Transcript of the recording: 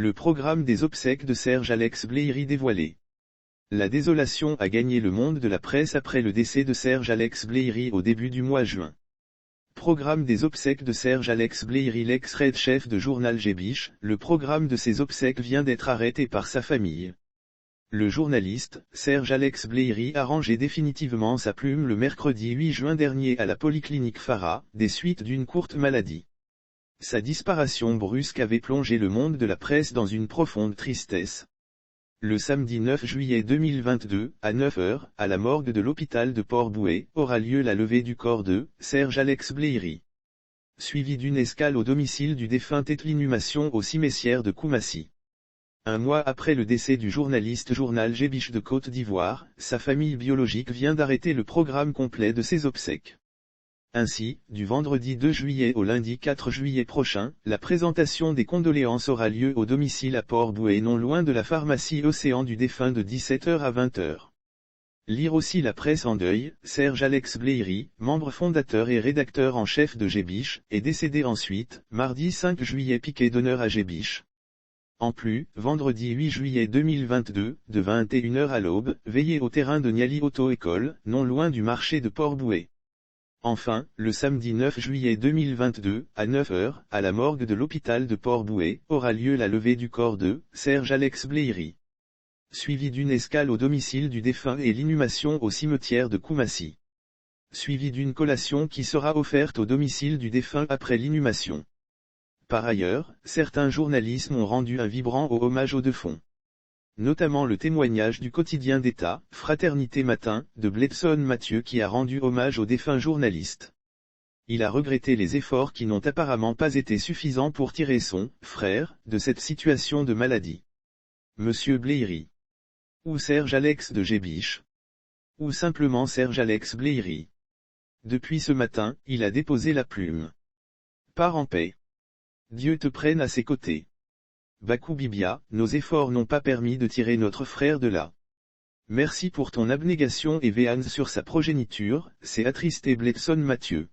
Le programme des obsèques de Serge Alex Blairy dévoilé. La désolation a gagné le monde de la presse après le décès de Serge Alex Blairy au début du mois de juin. Programme des obsèques de Serge Alex Blairy. L'ex-red chef de journal Gébiche, le programme de ses obsèques vient d'être arrêté par sa famille. Le journaliste, Serge Alex Blairy, a rangé définitivement sa plume le mercredi 8 juin dernier à la polyclinique Farah, des suites d'une courte maladie. Sa disparition brusque avait plongé le monde de la presse dans une profonde tristesse. Le samedi 9 juillet 2022, à 9h, à la morgue de l'hôpital de Port-Bouët, aura lieu la levée du corps de Serge Alex Blairy. Suivi d'une escale au domicile du défunt et de l'inhumation au cimetière de Koumassi. Un mois après le décès du journaliste journal Gébiche de Côte d'Ivoire, sa famille biologique vient d'arrêter le programme complet de ses obsèques. Ainsi, du vendredi 2 juillet au lundi 4 juillet prochain, la présentation des condoléances aura lieu au domicile à Port-Bouët non loin de la pharmacie Océan du défunt de 17h à 20h. Lire aussi la presse en deuil. Serge Alex Blairy, membre fondateur et rédacteur en chef de Gébiche, est décédé ensuite, mardi 5 juillet piquet d'honneur à Gébiche. En plus, vendredi 8 juillet 2022, de 21h à l'aube, veillée au terrain de Niali Auto-École, non loin du marché de Port-Bouët. Enfin, le samedi 9 juillet 2022, à 9h, à la morgue de l'hôpital de Port-Bouët, aura lieu la levée du corps de Serge Alex Blairy. Suivi d'une escale au domicile du défunt et l'inhumation au cimetière de Koumassi. Suivi d'une collation qui sera offerte au domicile du défunt après l'inhumation. Par ailleurs, certains journalistes ont rendu un vibrant hommage aux défunts. Notamment le témoignage du quotidien d'État, Fraternité Matin, de Bledson Mathieu qui a rendu hommage au défunt journaliste. Il a regretté les efforts qui n'ont apparemment pas été suffisants pour tirer son frère de cette situation de maladie. Monsieur Blairy. Ou Serge Alex de Gébiche. Ou simplement Serge Alex Blairy. Depuis ce matin, il a déposé la plume. Pars en paix. Dieu te prenne à ses côtés. Bakou Bibia, nos efforts n'ont pas permis de tirer notre frère de là. Merci pour ton abnégation et véance sur sa progéniture, s'est attristé Bledson Mathieu.